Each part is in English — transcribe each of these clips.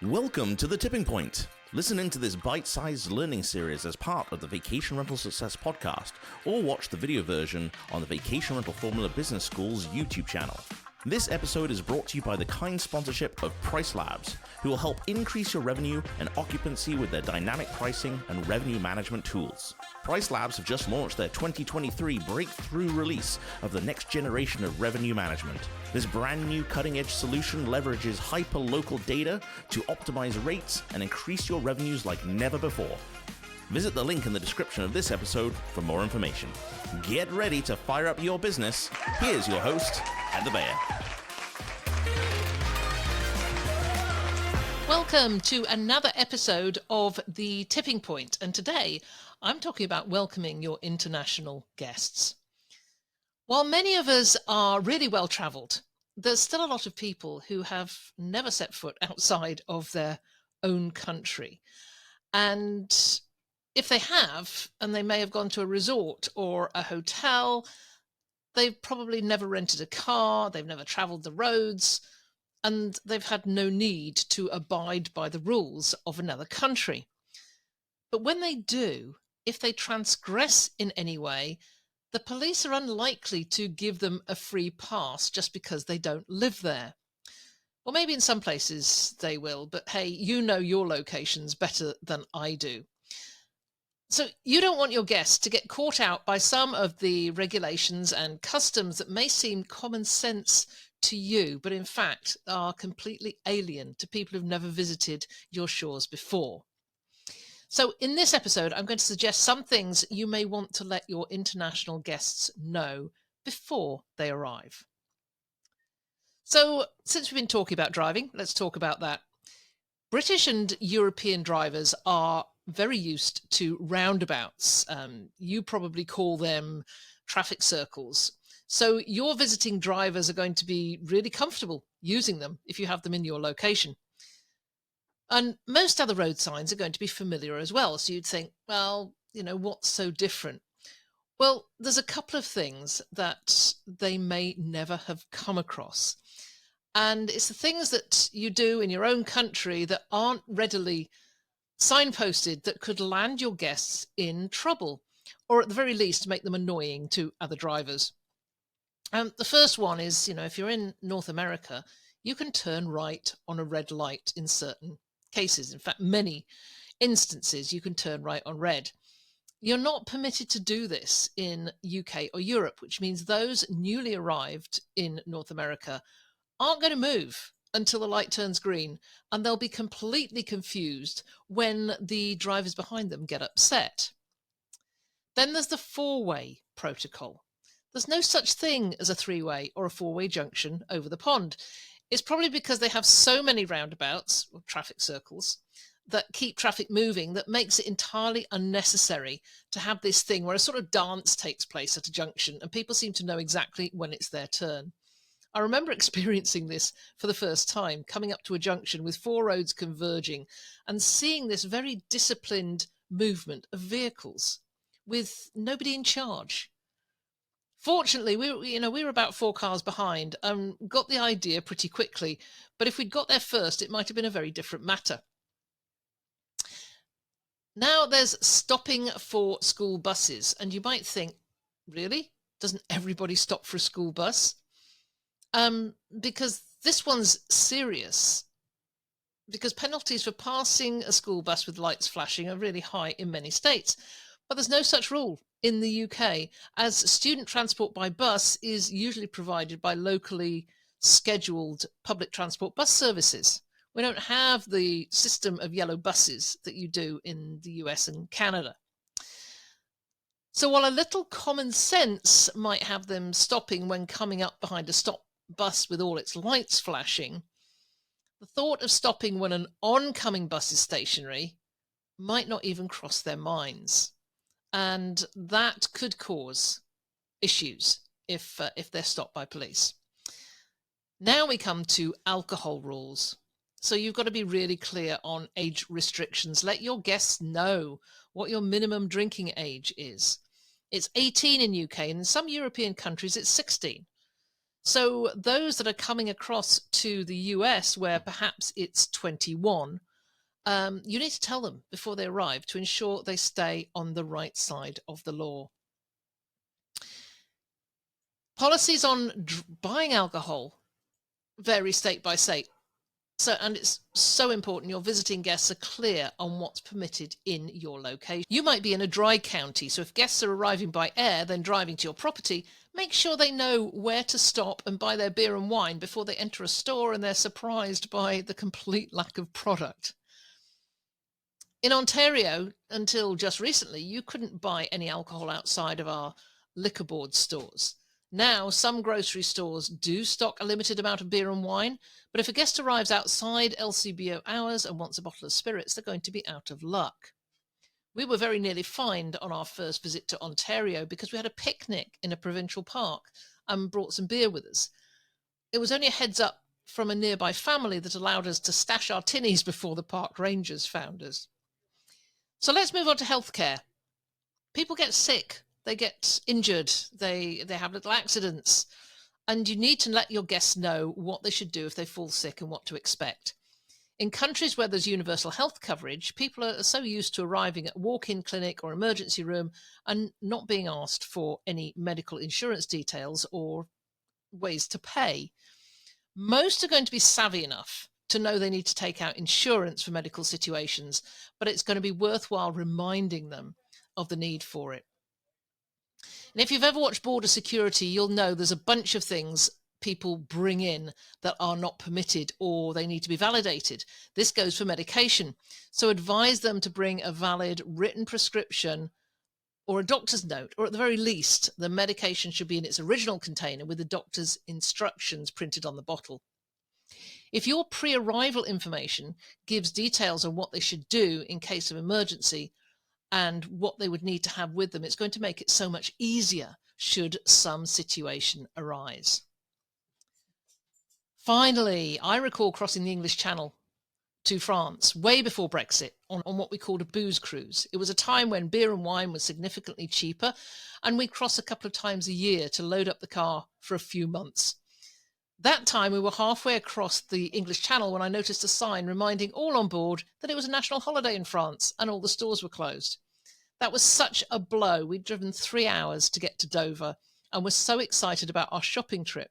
Welcome to The Tipping Point. Listen into this bite-sized learning series as part of the Vacation Rental Success podcast, or watch the video version on the Vacation Rental Formula Business School's YouTube channel. This episode is brought to you by the kind sponsorship of Price Labs, who will help increase your revenue and occupancy with their dynamic pricing and revenue management tools. Price Labs have just launched their 2023 breakthrough release of the next generation of revenue management. This brand new cutting-edge solution leverages hyper-local data to optimize rates and increase your revenues like never before. Visit the link in the description of this episode for more information. Get ready to fire up your business. Here's your host, Heather Bayer. Welcome to another episode of The Tipping Point, and today I'm talking about welcoming your international guests. While many of us are really well travelled, there's still a lot of people who have never set foot outside of their own country. And if they have, and they may have gone to a resort or a hotel, they've probably never rented a car, they've never travelled the roads, and they've had no need to abide by the rules of another country. But when they do, if they transgress in any way, the police are unlikely to give them a free pass just because they don't live there. Well, maybe in some places they will, but hey, you know your locations better than I do. So you don't want your guests to get caught out by some of the regulations and customs that may seem common sense to you, but in fact are completely alien to people who've never visited your shores before. So in this episode, I'm going to suggest some things you may want to let your international guests know before they arrive. So since we've been talking about driving, let's talk about that. British and European drivers are very used to roundabouts. You probably call them traffic circles. So your visiting drivers are going to be really comfortable using them if you have them in your location. And most other road signs are going to be familiar as well. So you'd think, well, what's so different? Well, there's a couple of things that they may never have come across. And it's the things that you do in your own country that aren't readily signposted that could land your guests in trouble, or at the very least make them annoying to other drivers. The first one is, if you're in North America, you can turn right on a red light in certain cases. In fact, many instances you can turn right on red. You're not permitted to do this in UK or Europe, which means those newly arrived in North America aren't going to move until the light turns green, and they'll be completely confused when the drivers behind them get upset. Then there's the four-way protocol. There's no such thing as a three-way or a four-way junction over the pond. It's probably because they have so many roundabouts, or traffic circles, that keep traffic moving that makes it entirely unnecessary to have this thing where a sort of dance takes place at a junction and people seem to know exactly when it's their turn. I remember experiencing this for the first time, coming up to a junction with four roads converging and seeing this very disciplined movement of vehicles with nobody in charge. Fortunately, we were about 4 cars behind and got the idea pretty quickly. But if we'd got there first, it might have been a very different matter. Now there's stopping for school buses. And you might think, really? Doesn't everybody stop for a school bus? Because this one's serious. Because penalties for passing a school bus with lights flashing are really high in many states. But there's no such rule in the UK, as student transport by bus is usually provided by locally scheduled public transport bus services. We don't have the system of yellow buses that you do in the US and Canada. So while a little common sense might have them stopping when coming up behind a stop bus with all its lights flashing, the thought of stopping when an oncoming bus is stationary might not even cross their minds. And that could cause issues if they're stopped by police. Now we come to alcohol rules. So you've got to be really clear on age restrictions. Let your guests know what your minimum drinking age is. It's 18 in UK, and in some European countries it's 16. So those that are coming across to the US where perhaps it's 21, you need to tell them before they arrive to ensure they stay on the right side of the law. Policies on buying alcohol vary state by state. And it's so important your visiting guests are clear on what's permitted in your location. You might be in a dry county, so if guests are arriving by air, then driving to your property, make sure they know where to stop and buy their beer and wine before they enter a store and they're surprised by the complete lack of product. In Ontario, until just recently, you couldn't buy any alcohol outside of our liquor board stores. Now, some grocery stores do stock a limited amount of beer and wine, but if a guest arrives outside LCBO hours and wants a bottle of spirits, they're going to be out of luck. We were very nearly fined on our first visit to Ontario because we had a picnic in a provincial park and brought some beer with us. It was only a heads up from a nearby family that allowed us to stash our tinnies before the park rangers found us. So let's move on to healthcare. People get sick. They get injured, they have little accidents, and you need to let your guests know what they should do if they fall sick and what to expect. In countries where there's universal health coverage, people are so used to arriving at a walk-in clinic or emergency room and not being asked for any medical insurance details or ways to pay. Most are going to be savvy enough to know they need to take out insurance for medical situations, but it's going to be worthwhile reminding them of the need for it. And if you've ever watched Border Security, you'll know there's a bunch of things people bring in that are not permitted or they need to be validated. This goes for medication. So advise them to bring a valid written prescription or a doctor's note, or at the very least, the medication should be in its original container with the doctor's instructions printed on the bottle. If your pre-arrival information gives details on what they should do in case of emergency, and what they would need to have with them, it's going to make it so much easier should some situation arise. Finally, I recall crossing the English Channel to France way before Brexit on what we called a booze cruise. It was a time when beer and wine was significantly cheaper, and we'd cross a couple of times a year to load up the car for a few months. That time we were halfway across the English Channel when I noticed a sign reminding all on board that it was a national holiday in France and all the stores were closed. That was such a blow. We'd driven 3 hours to get to Dover and were so excited about our shopping trip.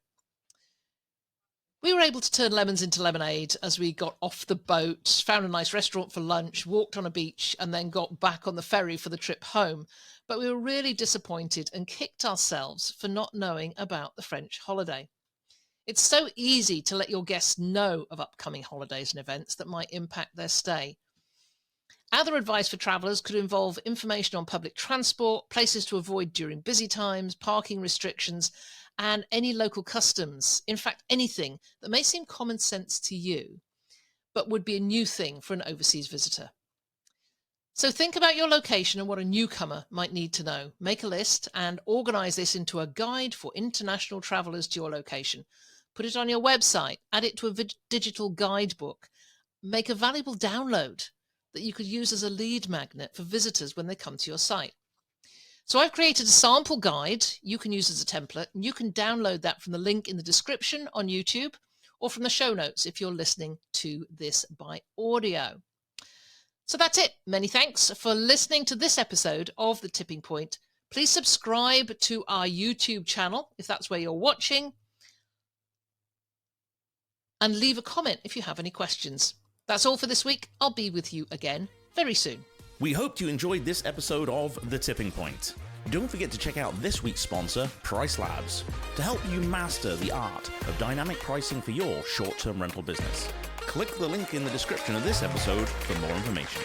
We were able to turn lemons into lemonade as we got off the boat, found a nice restaurant for lunch, walked on a beach, and then got back on the ferry for the trip home. But we were really disappointed and kicked ourselves for not knowing about the French holiday. It's so easy to let your guests know of upcoming holidays and events that might impact their stay. Other advice for travellers could involve information on public transport, places to avoid during busy times, parking restrictions, and any local customs. In fact, anything that may seem common sense to you, but would be a new thing for an overseas visitor. So think about your location and what a newcomer might need to know. Make a list and organise this into a guide for international travellers to your location. Put it on your website, add it to a digital guidebook, make a valuable download that you could use as a lead magnet for visitors when they come to your site. So I've created a sample guide you can use as a template, and you can download that from the link in the description on YouTube or from the show notes if you're listening to this by audio. So that's it. Many thanks for listening to this episode of The Tipping Point. Please subscribe to our YouTube channel if that's where you're watching, and leave a comment if you have any questions. That's all for this week. I'll be with you again very soon. We hoped you enjoyed this episode of The Tipping Point. Don't forget to check out this week's sponsor, Price Labs, to help you master the art of dynamic pricing for your short-term rental business. Click the link in the description of this episode for more information.